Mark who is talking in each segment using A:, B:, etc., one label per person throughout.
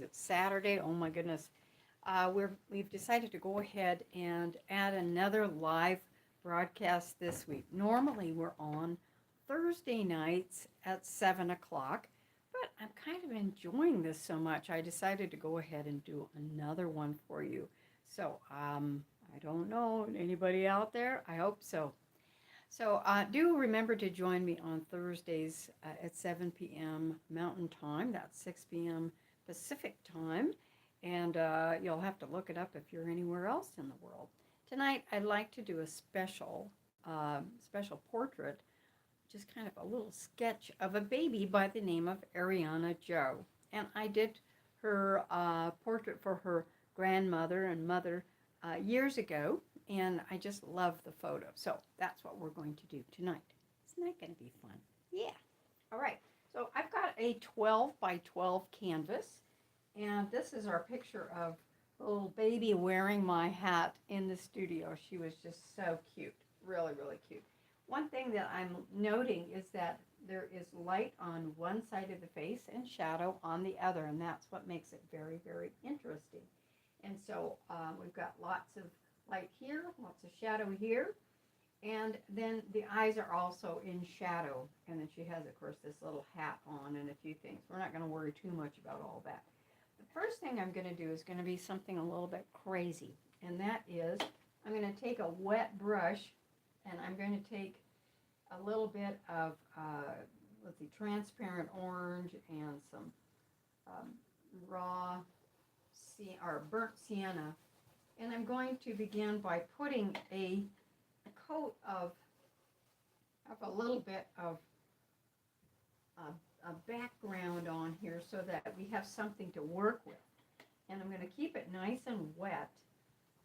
A: It's Saturday. Oh my goodness. We've decided to go ahead and add another live broadcast this week. Normally we're on Thursday nights at 7 o'clock, but I'm kind of enjoying this so much. I decided to go ahead and do another one for you. So I don't know anybody out there. I hope so. So do remember to join me on Thursdays at 7 p.m. Mountain Time. That's 6 p.m. Pacific Time. And you'll have to look it up if you're anywhere else in the world. Tonight, I'd like to do a special portrait, just kind of a little sketch of a baby by the name of Ariana Joe. And I did her portrait for her grandmother and mother years ago, and I just love the photo. So that's what we're going to do tonight. Isn't that going to be fun? Yeah. All right. So I've got a 12 by 12 canvas, and this is our picture of little baby wearing my hat in the studio. She was just so cute. Really, really cute. One thing that I'm noting is that there is light on one side of the face and shadow on the other, and that's what makes it very, very interesting. And so we've got lots of light here, lots of shadow here, and then the eyes are also in shadow. And then she has, of course, this little hat on and a few things. We're not going to worry too much about all that. The first thing I'm going to do is going to be something a little bit crazy, and that is I'm going to take a wet brush, and I'm going to take a little bit of, let's see, transparent orange and some um, raw or burnt sienna. And I'm going to begin by putting a coat of a little bit of a background on here so that we have something to work with. And I'm going to keep it nice and wet.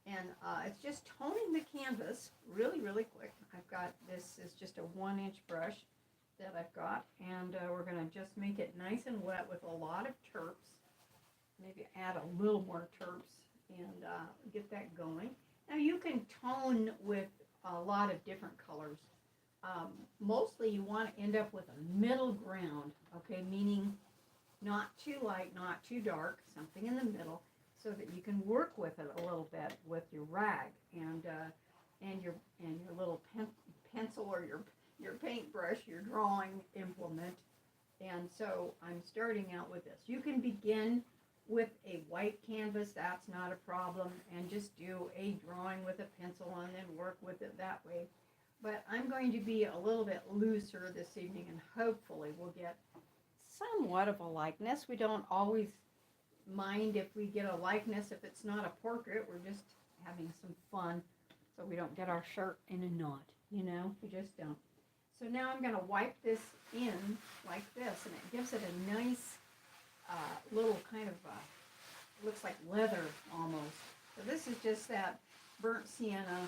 A: And it's just toning the canvas really, really quick. I've got, this is just a 1-inch brush that I've got. And we're going to just make it nice and wet with a lot of terps. Maybe add a little more terps and get that going. Now you can tone with a lot of different colors. Mostly you want to end up with a middle ground, okay, meaning not too light, not too dark, something in the middle, so that you can work with it a little bit with your rag and your little pencil or your paintbrush, your drawing implement. And so I'm starting out with this. You can begin with a white canvas, that's not a problem, and just do a drawing with a pencil and then work with it that way. But I'm going to be a little bit looser this evening, and hopefully we'll get somewhat of a likeness. We don't always mind if we get a likeness if it's not a portrait. We're just having some fun so we don't get our shirt in a knot, you know, we just don't. So now I'm going to wipe this in like this, and it gives it a nice little kind of, looks like leather almost. So this is just that burnt sienna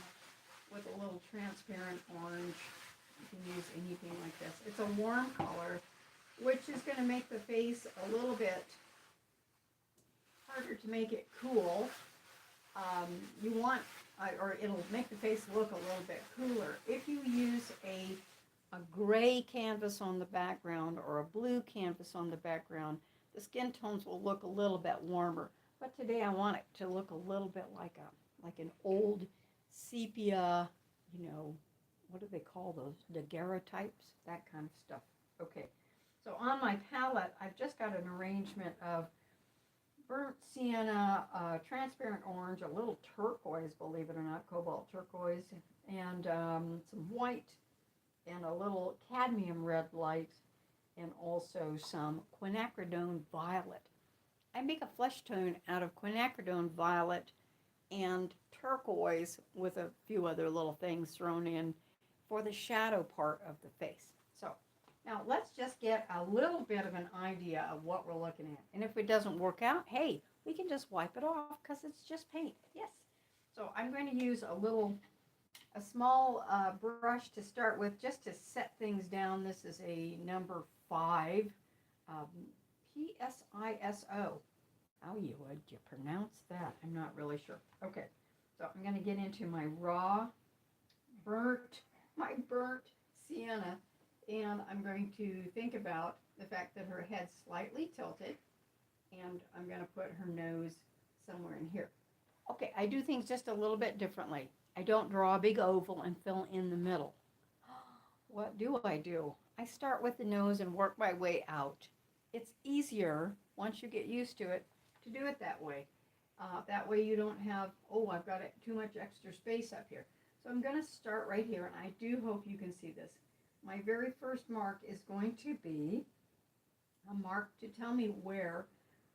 A: with a little transparent orange. You can use anything like this. It's a warm color, which is going to make the face a little bit harder to make it cool. You want, or it'll make the face look a little bit cooler. If you use a gray canvas on the background or a blue canvas on the background, the skin tones will look a little bit warmer. But today I want it to look a little bit like an old sepia, you know, what do they call those? Daguerreotypes, that kind of stuff. Okay, so on my palette, I've just got an arrangement of burnt sienna, transparent orange, a little turquoise, believe it or not, cobalt turquoise, and some white, and a little cadmium red light, and also some quinacridone violet. I make a flesh tone out of quinacridone violet and turquoise with a few other little things thrown in for the shadow part of the face. So now let's just get a little bit of an idea of what we're looking at. And if it doesn't work out, hey, we can just wipe it off because it's just paint. Yes. So I'm going to use a small brush to start with just to set things down. This is a number 5, PSISO. How would you pronounce that? I'm not really sure. Okay, so I'm going to get into my burnt sienna, and I'm going to think about the fact that her head's slightly tilted, And I'm going to put her nose somewhere in here. Okay, I do things just a little bit differently. I don't draw a big oval and fill in the middle. What do I do? I start with the nose and work my way out. It's easier, once you get used to it, to do it that way. That way you don't have, oh, I've got too much extra space up here. So I'm going to start right here, and I do hope you can see this. My very first mark is going to be a mark to tell me where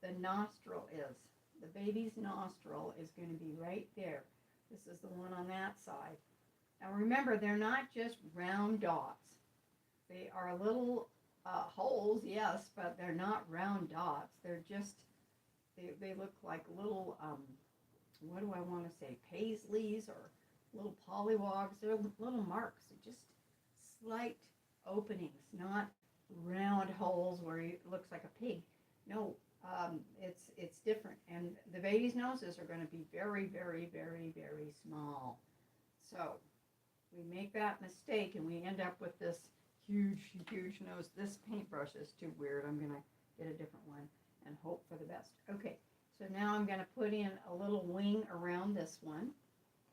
A: the nostril is. The baby's nostril is going to be right there. This is the one on that side. Now remember, they're not just round dots. They are little holes, yes, but they're not round dots. They're just, they look like little, what do I want to say, paisleys or little pollywogs. They're little marks. They're just slight openings, not round holes where it looks like a pig. No, it's different. And the baby's noses are going to be very, very, very, very small. So we make that mistake and we end up with this huge, huge nose. This paintbrush is too weird. I'm going to get a different one and hope for the best. Okay, so now I'm going to put in a little wing around this one.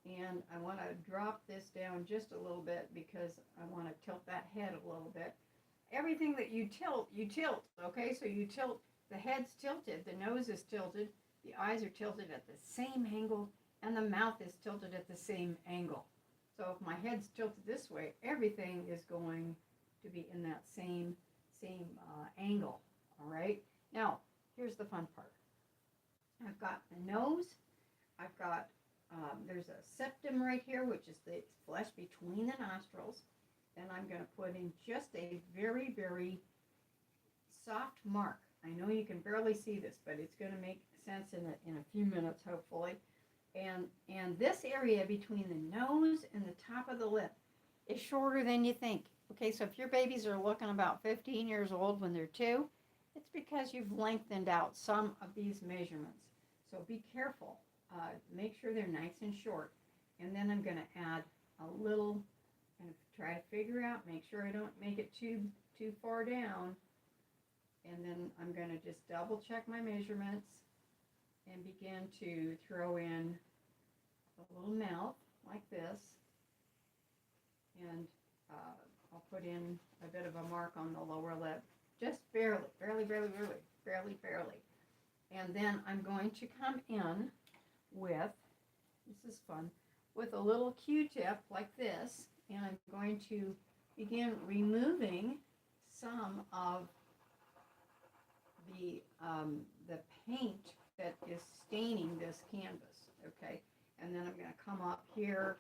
A: And I want to drop this down just a little bit because I want to tilt that head a little bit. Everything that you tilt, okay? So you tilt, the head's tilted, the nose is tilted, the eyes are tilted at the same angle, and the mouth is tilted at the same angle. So if my head's tilted this way, everything is going to be in that same angle, all right? Now, here's the fun part. I've got the nose, I've got there's a septum right here, which is the flesh between the nostrils. Then I'm going to put in just a very, very soft mark. I know you can barely see this, but it's going to make sense in a few minutes, hopefully. And this area between the nose and the top of the lip is shorter than you think. Okay, so if your babies are looking about 15 years old when they're 2, it's because you've lengthened out some of these measurements. So be careful. Make sure they're nice and short. And then I'm going to add a little, and try to figure out, make sure I don't make it too far down. And then I'm going to just double check my measurements and begin to throw in a little mouth like this. And I'll put in a bit of a mark on the lower lip, just barely. And then I'm going to come in with, this is fun, with a little Q-tip like this, and I'm going to begin removing some of the paint that is staining this canvas, okay? And then I'm going to come up here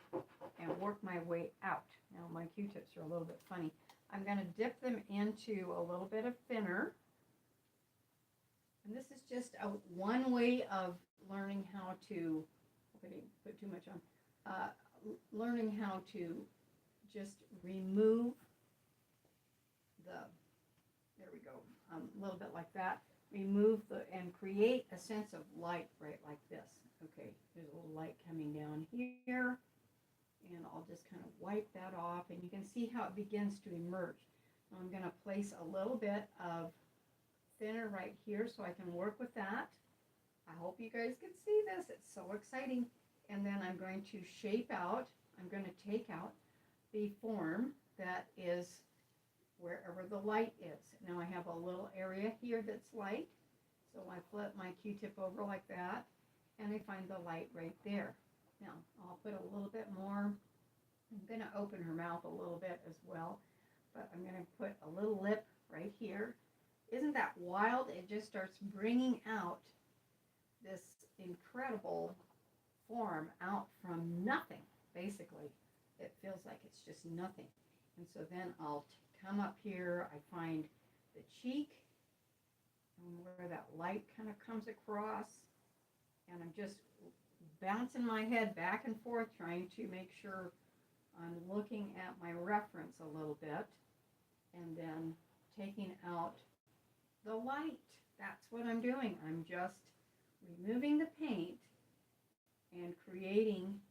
A: and work my way out. Now my Q-tips are a little bit funny. I'm going to dip them into a little bit of thinner. And this is just one way of learning how to, hope I didn't put too much on, learning how to just remove there we go, a little bit like that. Remove and create a sense of light right like this. Okay, there's a little light coming down here. And I'll just kind of wipe that off. And you can see how it begins to emerge. Now I'm going to place a little bit of thinner right here so I can work with that. I hope you guys can see this. It's so exciting. And then I'm going to shape out, I'm going to take out the form that is wherever the light is. Now I have a little area here that's light. So I flip my Q-tip over like that, and I find the light right there. Now I'll put a little bit more. I'm going to open her mouth a little bit as well, but I'm going to put a little lip right here. Isn't that wild? It just starts bringing out this incredible form out from nothing, basically. It feels like it's just nothing. And so then I'll come up here, I find the cheek, and where that light kind of comes across, and I'm just bouncing my head back and forth, trying to make sure I'm looking at my reference a little bit, and then taking out the light. That's what I'm doing. I'm just removing the paint and creating,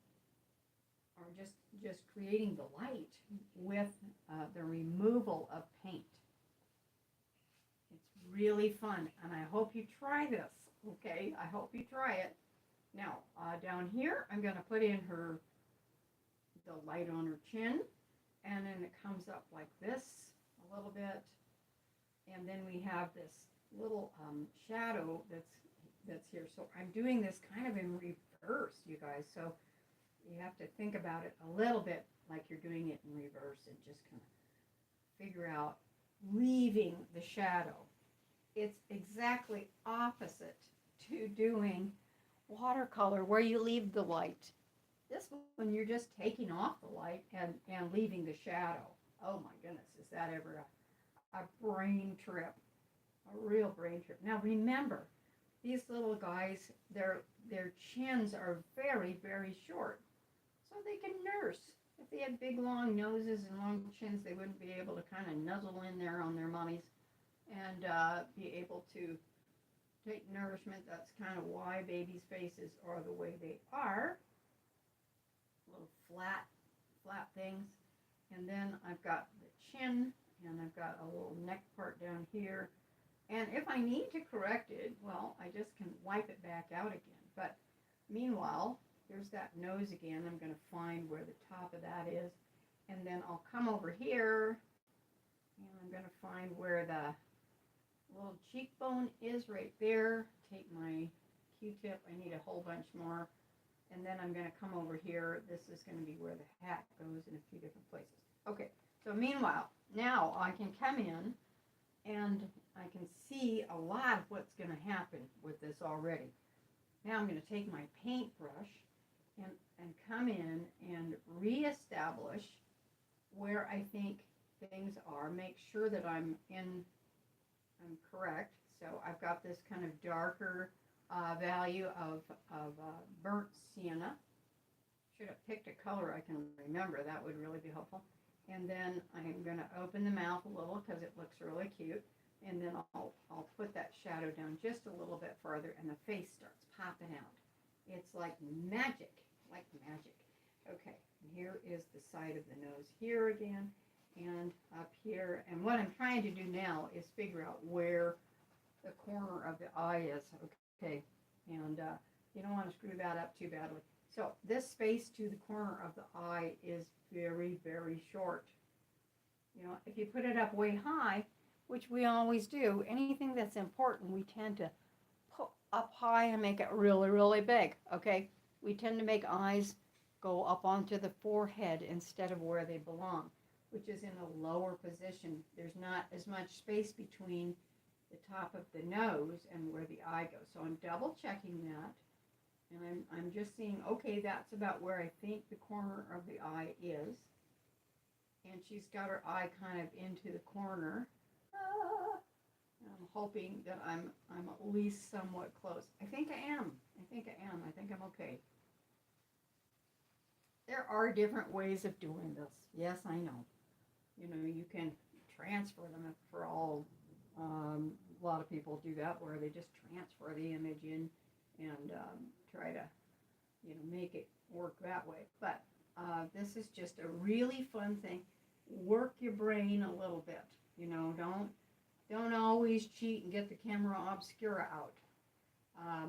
A: or just creating the light with the removal of paint. It's really fun, and I hope you try this, okay? I hope you try it. Now, down here, I'm going to put in the light on her chin, and then it comes up like this a little bit, and then we have this little shadow that's here. So I'm doing this kind of in reverse, you guys. So you have to think about it a little bit like you're doing it in reverse and just kind of figure out leaving the shadow. It's exactly opposite to doing watercolor where you leave the light. This one you're just taking off the light and leaving the shadow. Oh my goodness, is that ever a brain trip? A real brain trip. Now remember, these little guys, their chins are very, very short. So they can nurse. If they had big long noses and long chins, they wouldn't be able to kind of nuzzle in there on their mummies and be able to take nourishment. That's kind of why babies' faces are the way they are. Little flat things. And then I've got the chin, and I've got a little neck part down here. And if I need to correct it, well, I just can wipe it back out again. But meanwhile, here's that nose again. I'm going to find where the top of that is. And then I'll come over here, and I'm going to find where the little cheekbone is right there. Take my Q-tip. I need a whole bunch more. And then I'm going to come over here. This is going to be where the hat goes in a few different places. Okay, so meanwhile, now I can come in and I can see a lot of what's going to happen with this already. Now I'm going to take my paintbrush and come in and reestablish where I think things are. Make sure that I'm correct. So I've got this kind of darker value of burnt sienna. Should have picked a color I can remember. That would really be helpful. And then I'm going to open the mouth a little because it looks really cute. And then I'll put that shadow down just a little bit farther, and the face starts popping out. It's like magic, Okay, and here is the side of the nose here again, and up here. And what I'm trying to do now is figure out where the corner of the eye is. Okay, and you don't want to screw that up too badly. So this space to the corner of the eye is very, very short. You know, if you put it up way high, which we always do, anything that's important, we tend to put up high and make it really, really big, okay? We tend to make eyes go up onto the forehead instead of where they belong, which is in a lower position. There's not as much space between the top of the nose and where the eye goes. So I'm double checking that. And I'm just seeing, okay, that's about where I think the corner of the eye is. And she's got her eye kind of into the corner. I'm hoping that I'm at least somewhat close. I think I am. I think I'm okay. There are different ways of doing this. Yes, I know. You know, you can transfer them for all. A lot of people do that where they just transfer the image in and try to, you know, make it work that way. But this is just a really fun thing. Work your brain a little bit. You know, don't always cheat and get the camera obscura out.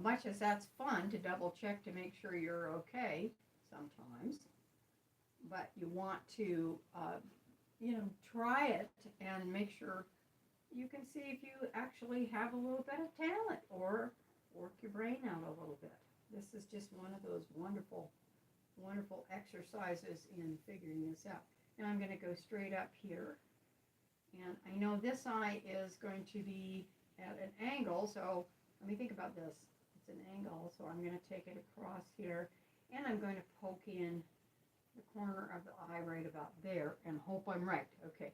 A: Much as that's fun to double check to make sure you're okay sometimes, but you want to, you know, try it and make sure you can see if you actually have a little bit of talent or work your brain out a little bit. This is just one of those wonderful, wonderful exercises in figuring this out. Now I'm going to go straight up here. And I know this eye is going to be at an angle, so let me think about this. It's an angle, so I'm going to take it across here, and I'm going to poke in the corner of the eye right about there, and hope I'm right. Okay,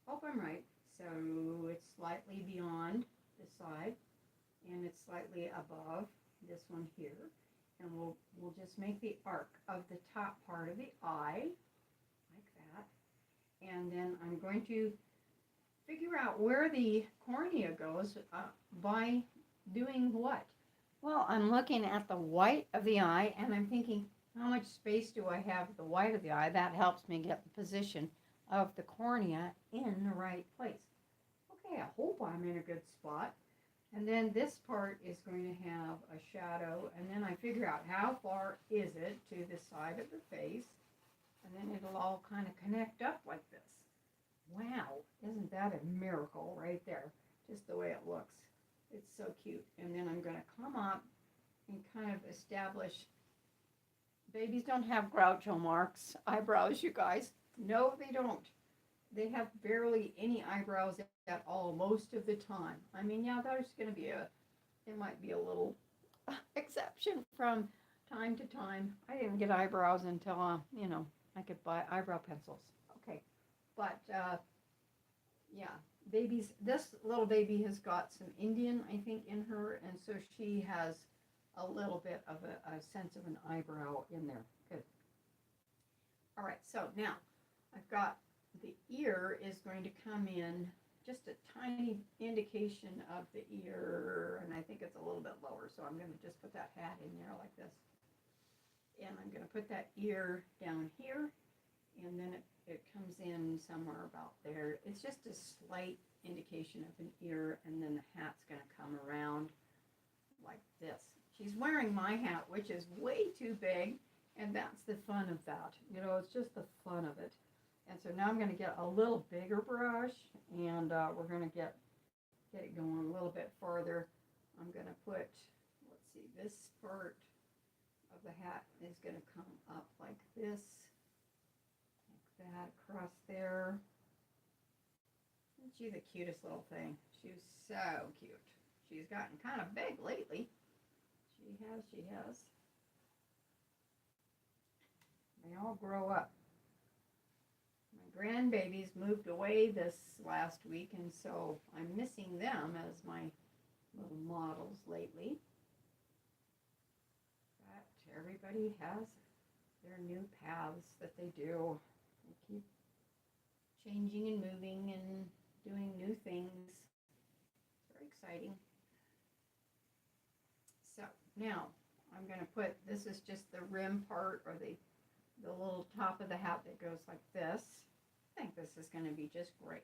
A: hope I'm right. So it's slightly beyond this side, and it's slightly above this one here. And we'll just make the arc of the top part of the eye, like that. And then I'm going to figure out where the cornea goes by doing what? Well, I'm looking at the white of the eye, and I'm thinking, how much space do I have at the white of the eye? That helps me get the position of the cornea in the right place. okay, I hope I'm in a good spot. And then this part is going to have a shadow, and then I figure out how far is it to the side of the face, and then it'll all kind of connect up like this. Wow, isn't that a miracle right there? Just the way it looks. It's so cute. And then I'm going to come up and kind of establish. Babies don't have Groucho Marx eyebrows, you guys. No, they don't. They have barely any eyebrows at all most of the time. I mean, yeah, there's going to be it might be a little exception from time to time. I didn't get eyebrows until, I could buy eyebrow pencils. Okay, but yeah, this little baby has got some Indian, I think, in her, and so she has a little bit of a sense of an eyebrow in there. Good. All right, so now I've got the ear is going to come in just a tiny indication of the ear, and I think it's a little bit lower, so I'm going to just put that hat in there like this. And I'm going to put that ear down here, and then it comes in somewhere about there. It's just a slight indication of an ear, and then the hat's going to come around like this. She's wearing my hat, which is way too big, and that's the fun of that. It's just the fun of it. And so now I'm going to get a little bigger brush, and we're going to get it going a little bit farther. I'm going to put, let's see, this part of the hat is going to come up like this, like that, across there. Isn't she the cutest little thing? She's so cute. She's gotten kind of big lately. She has. They all grow up. My grandbabies moved away this last week, and so I'm missing them as my little models lately. But everybody has their new paths that they do. They keep changing and moving and doing new things. Very exciting. So now I'm going to put, this is just the rim part, or the little top of the hat that goes like this. I think this is going to be just great.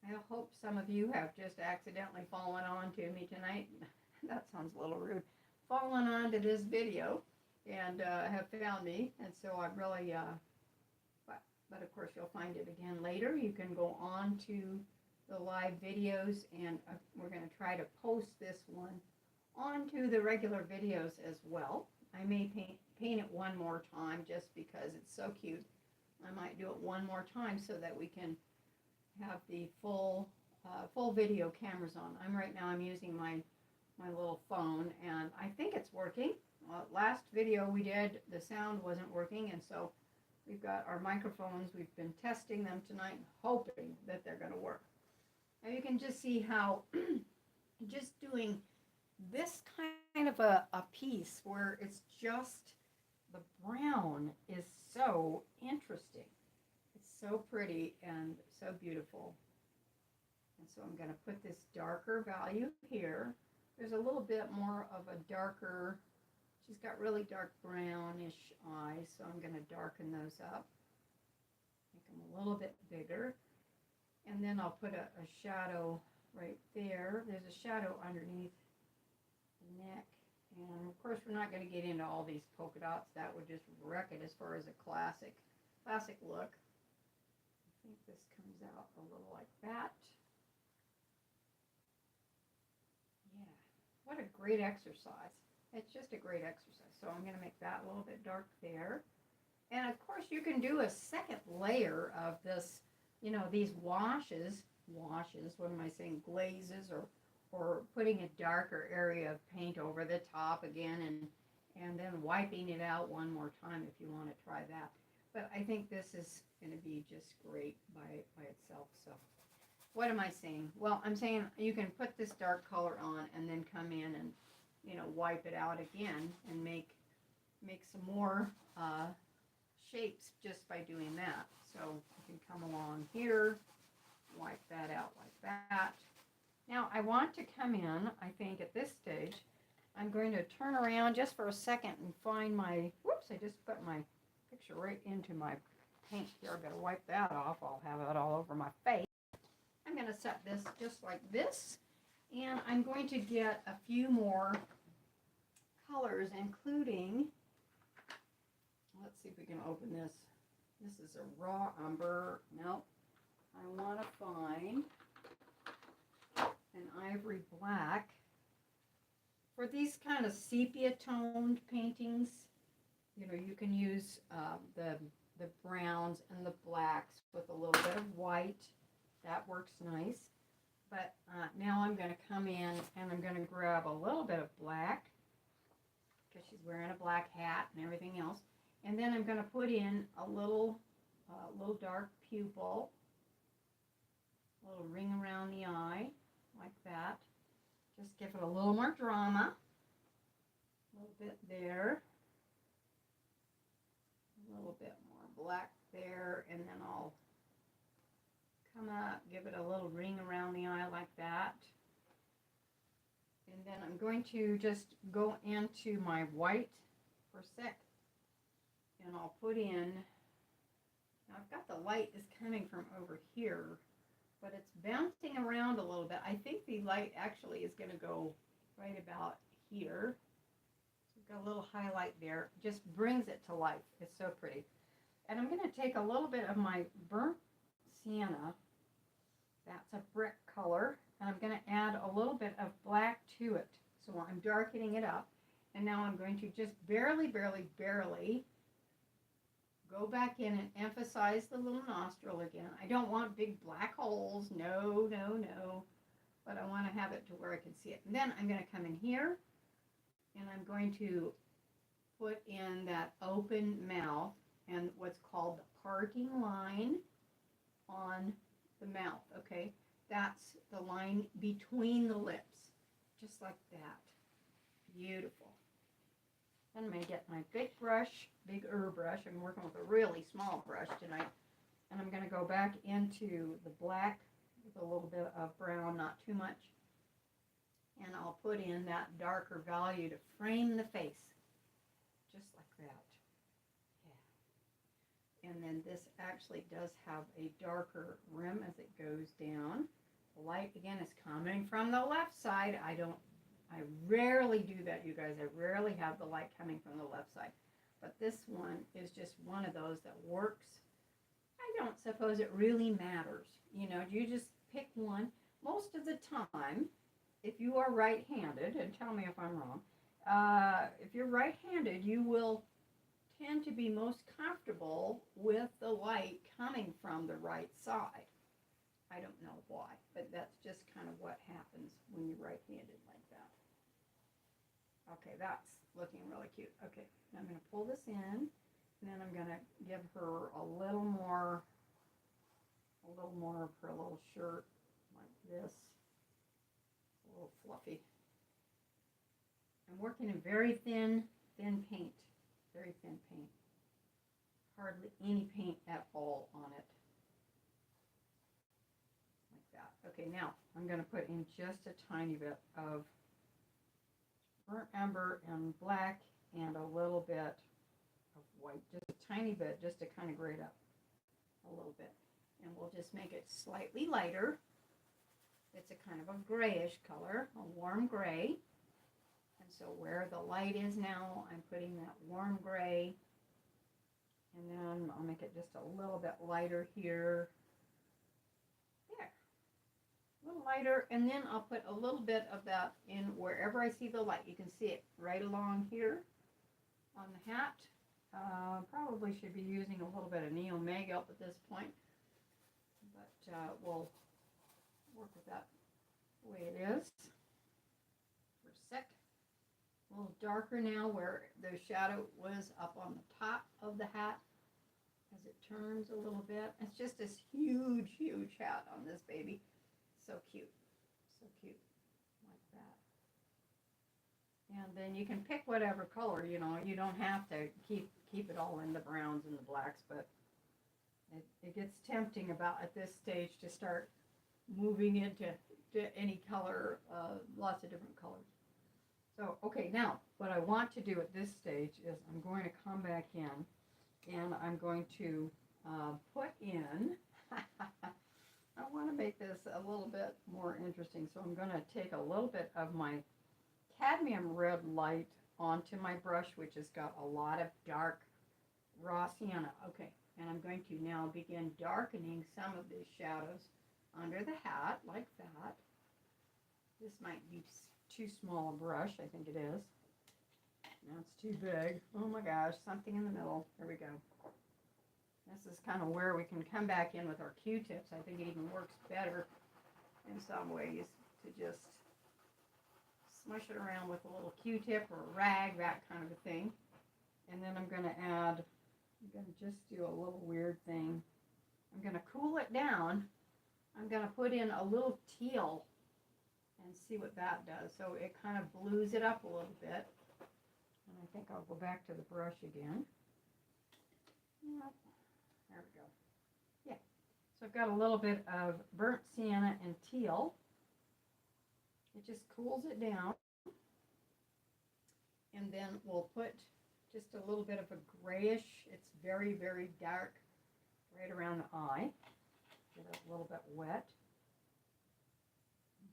A: I hope some of you have just accidentally fallen onto me tonight. That sounds a little rude. Fallen onto this video and have found me. And so I really, but of course you'll find it again later. You can go on to the live videos, and we're going to try to post this one onto the regular videos as well. I may paint it one more time just because it's so cute. I might do it one more time so that we can have the full video cameras on. Right now I'm using my little phone, and I think it's working. Last video we did, the sound wasn't working, and so we've got our microphones. We've been testing them tonight, hoping that they're going to work. Now you can just see how just doing this kind of a piece where it's just the brown is so interesting. It's so pretty and so beautiful. And so I'm going to put this darker value here. There's a little bit more of a darker, she's got really dark brownish eyes, so I'm going to darken those up, make them a little bit bigger. And then I'll put a shadow right there. There's a shadow underneath the neck. And of course, we're not going to get into all these polka dots. That would just wreck it as far as a classic look. I think this comes out a little like that. Yeah, what a great exercise. It's just a great exercise. So I'm going to make that a little bit dark there. And of course, you can do a second layer of this, these washes, what am I saying, glazes, or putting a darker area of paint over the top again, and then wiping it out one more time if you want to try that. But I think this is going to be just great by itself. So what am I saying? Well, I'm saying you can put this dark color on and then come in and, wipe it out again and make some more shapes just by doing that. So you can come along here, wipe that out like that. Now I want to come in, I think at this stage, I'm going to turn around just for a second and find my, whoops, I just put my picture right into my paint here. I better wipe that off. I'll have it all over my face. I'm going to set this just like this, and I'm going to get a few more colors, including, let's see if we can open this. This is a raw umber. Nope. I want to find an ivory black. For these kind of sepia toned paintings, you know, you can use the browns and the blacks with a little bit of white. That works nice. But now I'm going to come in and I'm going to grab a little bit of black, because she's wearing a black hat and everything else. And then I'm going to put in a little dark pupil, a little ring around the eye, like that. Just give it a little more drama. A little bit there. A little bit more black there, and then I'll come up, give it a little ring around the eye like that. And then I'm going to just go into my white for a sec, and I'll put in, now I've got the light is coming from over here, but it's bouncing around a little bit. I think the light actually is going to go right about here. So we've got a little highlight there. Just brings it to life. It's so pretty. And I'm going to take a little bit of my burnt sienna. That's a brick color. And I'm going to add a little bit of black to it. So I'm darkening it up. And now I'm going to just barely go back in and emphasize the little nostril again. I don't want big black holes. No. But I want to have it to where I can see it. And then I'm going to come in here and I'm going to put in that open mouth and what's called the parting line on the mouth, okay? That's the line between the lips, just like that. Beautiful. Then I'm going to get my big brush, bigger brush. I'm working with a really small brush tonight. And I'm going to go back into the black with a little bit of brown, not too much. And I'll put in that darker value to frame the face, just like that. Yeah. And then this actually does have a darker rim as it goes down. The light, again, is coming from the left side. I rarely do that, you guys. I rarely have the light coming from the left side. But this one is just one of those that works. I don't suppose it really matters. You know, you just pick one. Most of the time, if you are right-handed, and tell me if I'm wrong, if you're right-handed, you will tend to be most comfortable with the light coming from the right side. I don't know why, but that's just kind of what happens when you're right-handed like that. Okay, that's looking really cute. Okay, I'm going to pull this in, and then I'm going to give her a little more of her little shirt like this. A little fluffy. I'm working in very thin paint. Very thin paint. Hardly any paint at all on it. Like that. Okay, now I'm going to put in just a tiny bit of burnt umber and black and a little bit of white. Just a tiny bit, just to kind of grade up a little bit. And we'll just make it slightly lighter. It's a kind of a grayish color, a warm gray. And so where the light is now, I'm putting that warm gray. And then I'll make it just a little bit lighter here. There. A little lighter. And then I'll put a little bit of that in wherever I see the light. You can see it right along here on the hat. Probably should be using a little bit of Neo Megilp at this point. But we'll work with that the way it is for a sec. A little darker now where the shadow was up on the top of the hat as it turns a little bit. It's just this huge hat on this baby. So cute. So cute. Like that. And then you can pick whatever color, you know. You don't have to keep it all in the browns and the blacks, but it gets tempting about at this stage to start moving into any color, lots of different colors. So, okay, now what I want to do at this stage is I'm going to come back in and I'm going to put in I want to make this a little bit more interesting, so I'm going to take a little bit of my cadmium red light onto my brush, which has got a lot of dark raw sienna. Okay, and I'm going to now begin darkening some of these shadows under the hat, like that. This might be too small a brush, I think it is. That's too big. Oh my gosh, something in the middle. There we go. This is kind of where we can come back in with our Q-tips. I think it even works better in some ways to just smush it around with a little Q-tip or a rag, that kind of a thing. And then I'm going to just do a little weird thing. I'm going to cool it down. I'm going to put in a little teal and see what that does. So it kind of blues it up a little bit. And I think I'll go back to the brush again. Yep. There we go. Yeah. So I've got a little bit of burnt sienna and teal. It just cools it down. And then we'll put just a little bit of a grayish, it's very, very dark, right around the eye. Get it a little bit wet.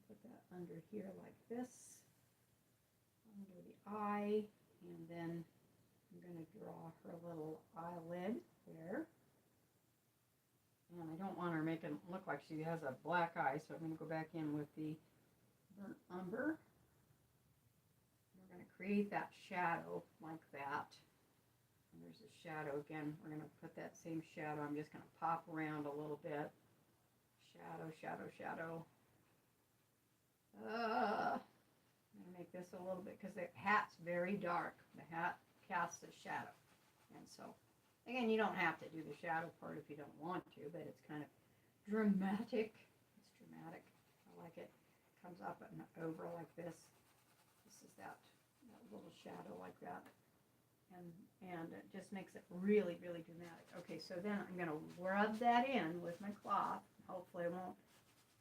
A: Put that under here like this, under the eye. And then I'm going to draw her little eyelid there. And I don't want her making it look like she has a black eye, so I'm going to go back in with the burnt umber. We're going to create that shadow like that. And there's a shadow again. We're going to put that same shadow. I'm just going to pop around a little bit. Shadow, shadow, shadow. I'm going to make this a little bit, because the hat's very dark. The hat casts a shadow. And so, again, you don't have to do the shadow part if you don't want to, but it's kind of dramatic. It's dramatic. I like it. Comes up and over like this. This is that little shadow like that. And it just makes it really, really dramatic. Okay, so then I'm going to rub that in with my cloth. Hopefully it won't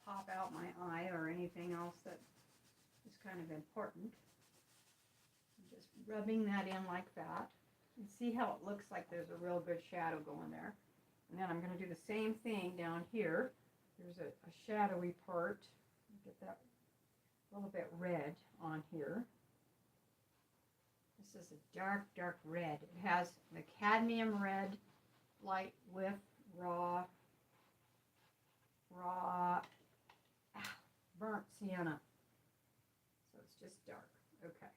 A: pop out my eye or anything else that is kind of important. I'm just rubbing that in like that. And see how it looks like there's a real good shadow going there. And then I'm going to do the same thing down here. There's a shadowy part. Get that a little bit red on here. This is a dark, dark red. It has the cadmium red light with raw burnt sienna. So it's just dark. Okay.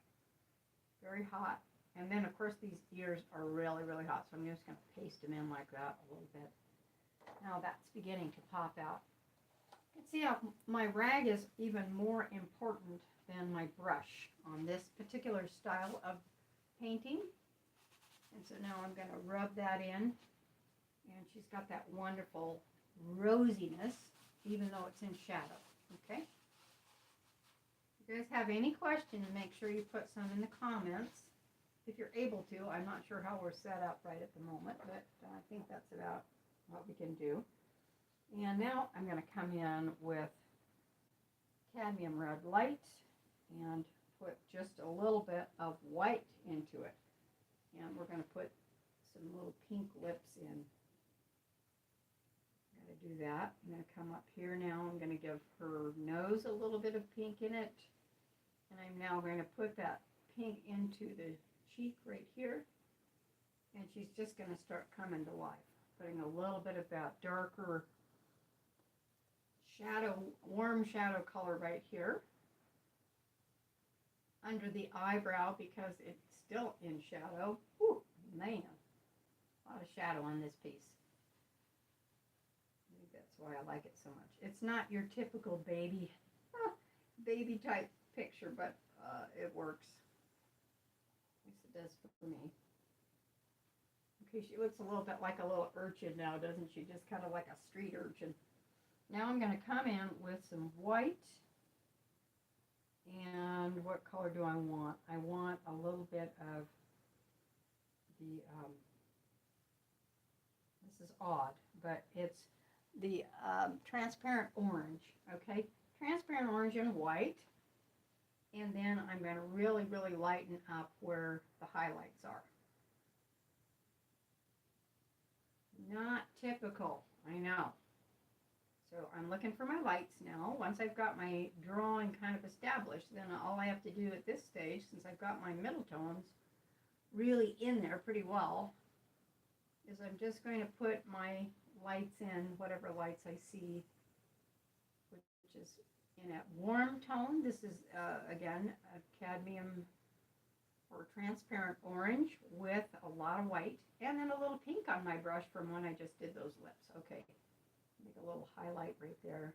A: Very hot. And then, of course, these ears are really, really hot. So I'm just going to paste them in like that a little bit. Now that's beginning to pop out. You can see how my rag is even more important than my brush on this particular style of painting. And so now I'm going to rub that in. And she's got that wonderful rosiness, even though it's in shadow. Okay? If you guys have any questions, make sure you put some in the comments. If you're able to. I'm not sure how we're set up right at the moment, but I think that's about what we can do. And now I'm going to come in with cadmium red light and put just a little bit of white into it. And we're going to put some little pink lips in. I'm going to do that. I'm going to come up here now. I'm going to give her nose a little bit of pink in it. And I'm now going to put that pink into the cheek right here. And she's just going to start coming to life. Putting a little bit of that darker shadow, warm shadow color right here under the eyebrow, because it's still in shadow. Whew, man, a lot of shadow on this piece. I think that's why I like it so much. It's not your typical baby type picture, but it works. At least it does for me. Okay, she looks a little bit like a little urchin now, doesn't she? Just kind of like a street urchin. Now I'm going to come in with some white. And what color do I want? I want a little bit of the, this is odd, but it's the transparent orange, okay? Transparent orange and white. And then I'm going to really, really lighten up where the highlights are. Not typical, I know. So So I'm looking for my lights now. Once I've got my drawing kind of established, then all I have to do at this stage, since I've got my middle tones really in there pretty well, is I'm just going to put my lights in, whatever lights I see, which is in a warm tone. This is, again, a cadmium or transparent orange with a lot of white, and then a little pink on my brush from when I just did those lips. Okay, make a little highlight right there.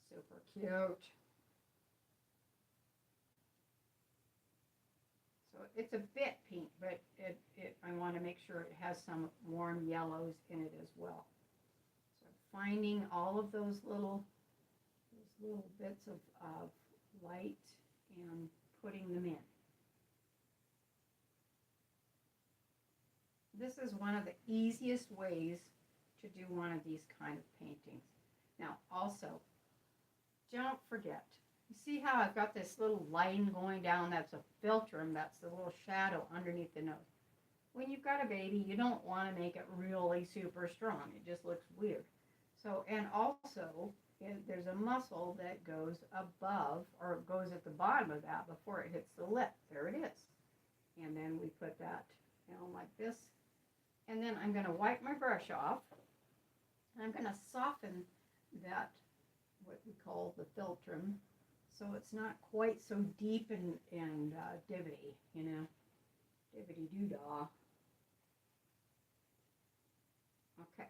A: Super cute. So it's a bit pink, but I want to make sure it has some warm yellows in it as well. So I'm finding all of those little bits of light and putting them in. This is one of the easiest ways to do one of these kind of paintings. Now also, don't forget, you see how I've got this little line going down? That's a philtrum, that's the little shadow underneath the nose. When you've got a baby, you don't want to make it really super strong. It just looks weird. So, and also, there's a muscle that goes above, or goes at the bottom of that before it hits the lip. There it is. And then we put that down like this. And then I'm going to wipe my brush off. And I'm going to soften that, what we call the philtrum, so it's not quite so deep and divoty, you know, divoty-doo-dah. Okay,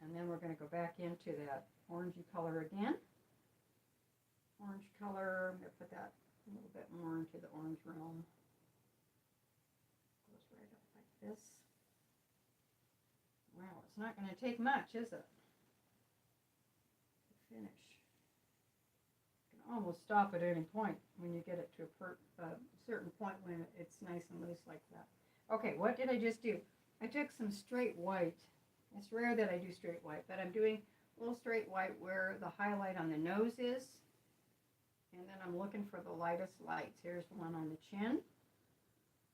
A: and then we're going to go back into that orangey color again. Orange color, I'm going to put that a little bit more into the orange realm. Goes right up like this. Wow, it's not going to take much, is it? To finish. You can almost stop at any point when you get it to a certain point when it's nice and loose like that. Okay, what did I just do? I took some straight white. It's rare that I do straight white, but I'm doing a little straight white where the highlight on the nose is. And then I'm looking for the lightest lights. Here's one on the chin.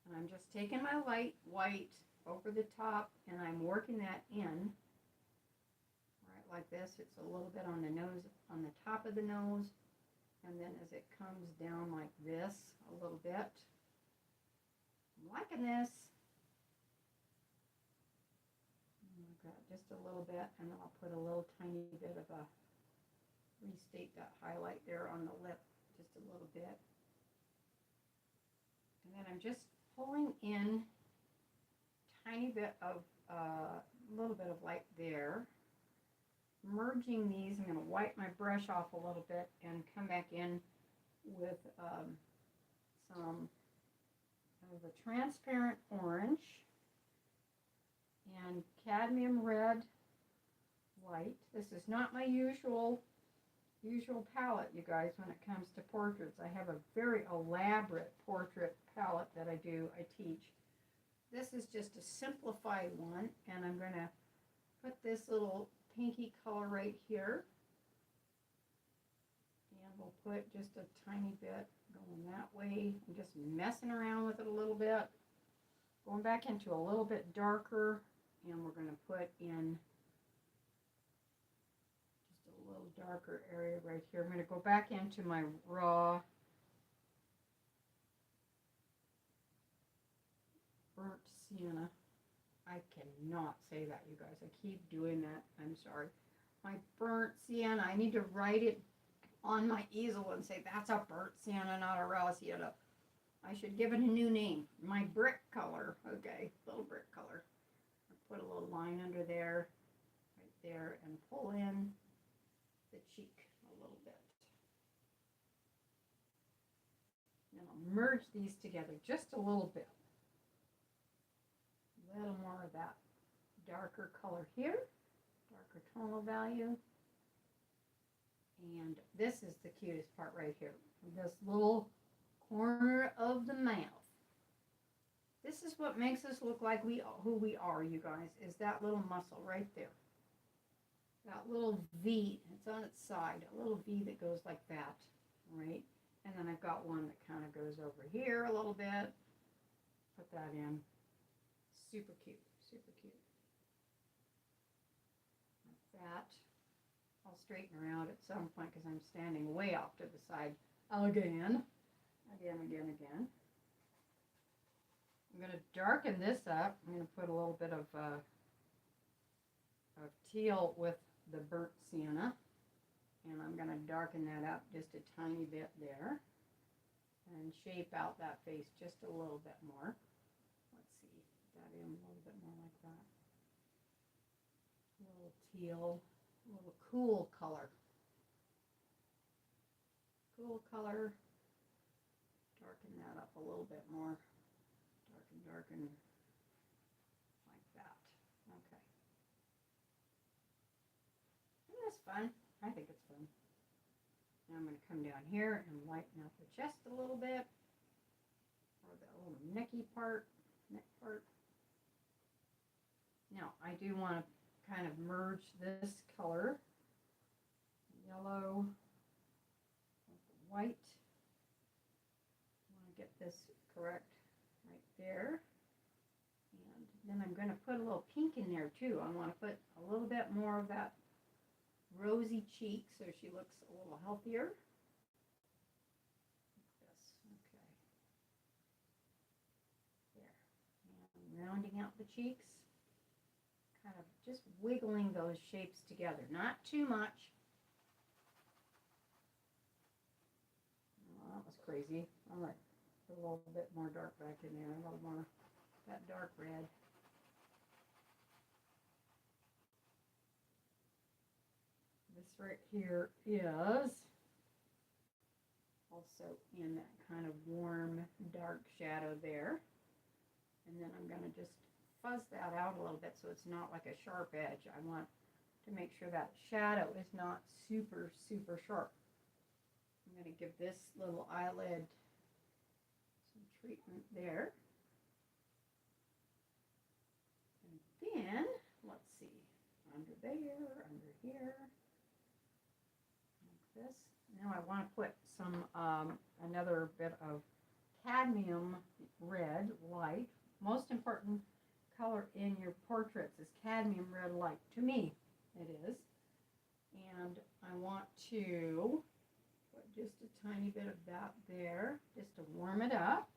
A: And I'm just taking my light white over the top, and I'm working that in, right like this. It's a little bit on the nose, on the top of the nose, and then as it comes down like this, a little bit. I'm liking this. I've got just a little bit, and then I'll put a little tiny bit of a, restate that highlight there on the lip, just a little bit. And then I'm just pulling in tiny bit of a little bit of light there, merging these. I'm going to wipe my brush off a little bit and come back in with some of a transparent orange and cadmium red white. This is not my usual palette, you guys, when it comes to portraits. I have a very elaborate portrait palette that I teach. This is just a simplified one, and I'm going to put this little pinky color right here. And we'll put just a tiny bit going that way. I'm just messing around with it a little bit. Going back into a little bit darker, and we're going to put in just a little darker area right here. I'm going to go back into my raw burnt sienna. I cannot say that, you guys. I keep doing that. I'm sorry. My burnt sienna. I need to write it on my easel and say that's a burnt sienna, not a raw sienna. I should give it a new name. My brick color. Okay, little brick color. I'll put a little line under there, right there, and pull in the cheek a little bit. And I'll merge these together just a little bit. A little more of that darker color here, darker tonal value. And this is the cutest part right here. This little corner of the mouth. This is what makes us look like who we are, you guys, is that little muscle right there. That little V, it's on its side, a little V that goes like that, right? And then I've got one that kind of goes over here a little bit. Put that in. Super cute, super cute. Like that. I'll straighten her out at some point because I'm standing way off to the side again. Again. I'm going to darken this up. I'm going to put a little bit of teal with the burnt sienna. And I'm going to darken that up just a tiny bit there. And shape out that face just a little bit more. Let's see, that in a little bit more like that. A little teal, a little cool color. Cool color. Darken that up a little bit more. Darken, like that. Okay. Isn't this fun? I think it's fun. Now I'm going to come down here and lighten up the chest a little bit. Or the little neck part. Now I do want to kind of merge this color, yellow with the white. I want to get this correct right there. And then I'm going to put a little pink in there too. I want to put a little bit more of that rosy cheek so she looks a little healthier. Like this. Okay. There. And rounding out the cheeks. Kind of just wiggling those shapes together. Not too much. Oh, that was crazy. All right. Put a little bit more dark back in there. A little more that dark red. This right here is also in that kind of warm, dark shadow there. And then I'm going to just fuzz that out a little bit so it's not like a sharp edge. I want to make sure that shadow is not super, super sharp. I'm going to give this little eyelid some treatment there. And then, let's see, under there, under here. This. Now I want to put some another bit of cadmium red light. Most important color in your portraits is cadmium red light. To me, it is. And I want to put just a tiny bit of that there, just to warm it up.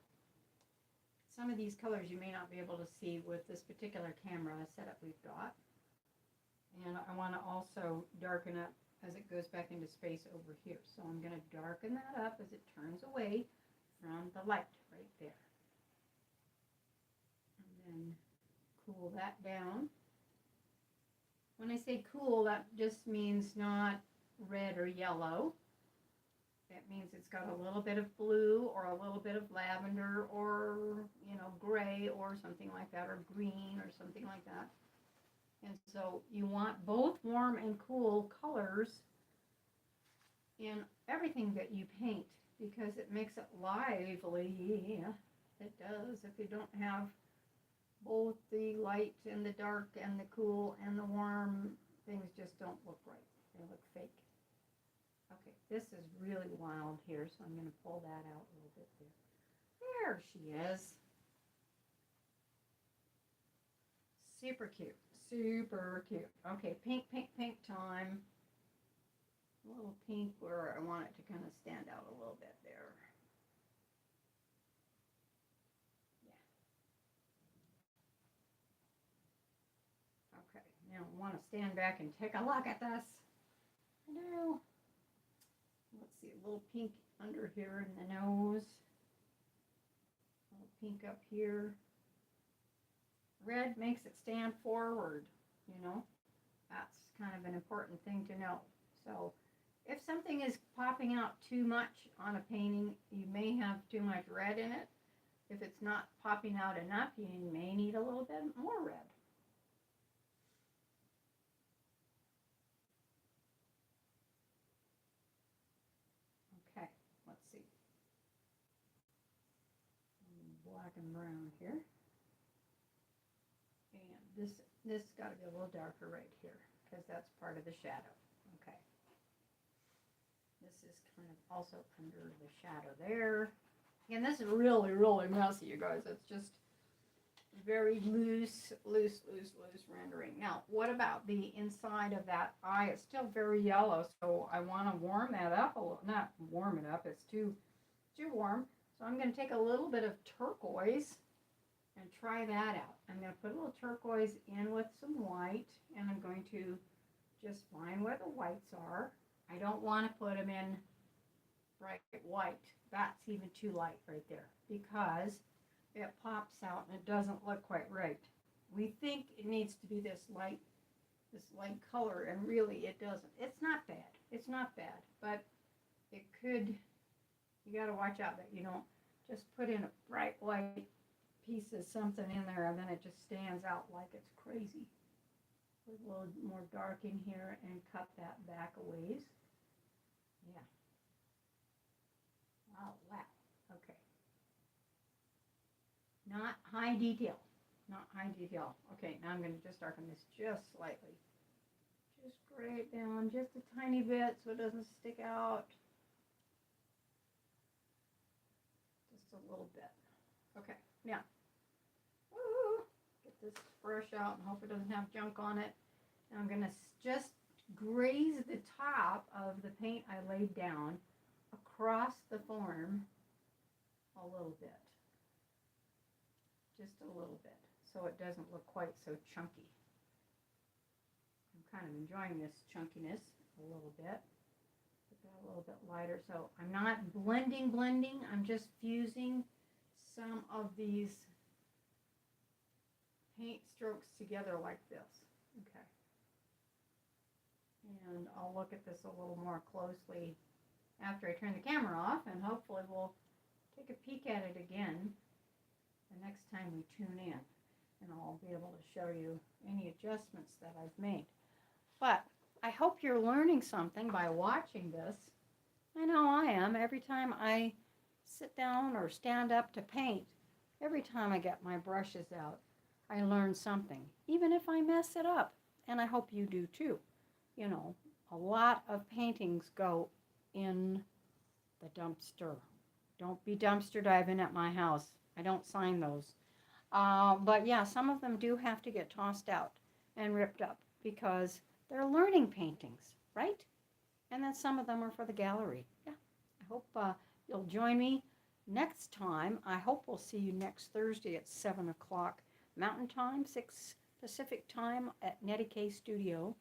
A: Some of these colors you may not be able to see with this particular camera setup we've got. And I want to also darken up as it goes back into space over here. So I'm going to darken that up as it turns away from the light right there. And then cool that down. When I say cool, that just means not red or yellow. That means it's got a little bit of blue or a little bit of lavender or, you know, gray or something like that, or green or something like that. And so you want both warm and cool colors in everything that you paint because it makes it lively. It does. If you don't have both the light and the dark and the cool and the warm, things just don't look right. They look fake. Okay, this is really wild here, so I'm going to pull that out a little bit there. There she is. Super cute. Super cute. Okay, pink time. A little pink where I want it to kind of stand out a little bit there. Yeah. Okay, now I want to stand back and take a look at this. I know. Let's see, a little pink under here in the nose. A little pink up here. Red makes it stand forward, you know. That's kind of an important thing to know. So if something is popping out too much on a painting, you may have too much red in it. If it's not popping out enough, you may need a little bit more red. Okay, let's see. Black and brown here. And this got to be a little darker right here because that's part of the shadow. Okay. This is kind of also under the shadow there. Again, this is really, really messy, you guys. It's just, very loose rendering. Now, what about the inside of that eye? It's still very yellow, so I want to warm that up a little. Not warm it up, it's too warm. So I'm going to take a little bit of turquoise and try that out. I'm going to put a little turquoise in with some white, and I'm going to just find where the whites are. I don't want to put them in bright white. That's even too light right there, because it pops out and it doesn't look quite right. We think it needs to be this light color, and really it doesn't. It's not bad. It's not bad, but it could, you got to watch out that you don't just put in a bright white piece of something in there and then it just stands out like it's crazy. Put a little more dark in here and cut that back a ways. Yeah. Oh, wow. Okay. Not high detail. Not high detail. Okay, now I'm going to just darken this just slightly. Just gray it down just a tiny bit so it doesn't stick out. Just a little bit. Okay, now, get this brush out and hope it doesn't have junk on it. Now I'm going to just graze the top of the paint I laid down across the form a little bit. Just a little bit, so it doesn't look quite so chunky. I'm kind of enjoying this chunkiness a little bit. Put that a little bit lighter, so I'm not blending, I'm just fusing some of these paint strokes together like this. Okay. And I'll look at this a little more closely after I turn the camera off, and hopefully we'll take a peek at it again the next time we tune in, and I'll be able to show you any adjustments that I've made. But I hope you're learning something by watching this. I know I am. Every time I sit down or stand up to paint, every time I get my brushes out, I learn something, even if I mess it up. And I hope you do too. You know, a lot of paintings go in the dumpster. Don't be dumpster diving at my house. I don't sign those. But yeah, some of them do have to get tossed out and ripped up because they're learning paintings, right? And then some of them are for the gallery. Yeah, I hope you'll join me next time. I hope we'll see you next Thursday at 7 o'clock Mountain Time, 6 Pacific Time at Nettie K Studio.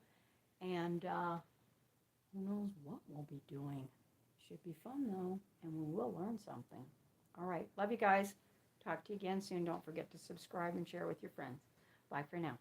A: And who knows what we'll be doing. Should be fun though, and we will learn something. All right, love you guys. Talk to you again soon. Don't forget to subscribe and share with your friends. Bye for now.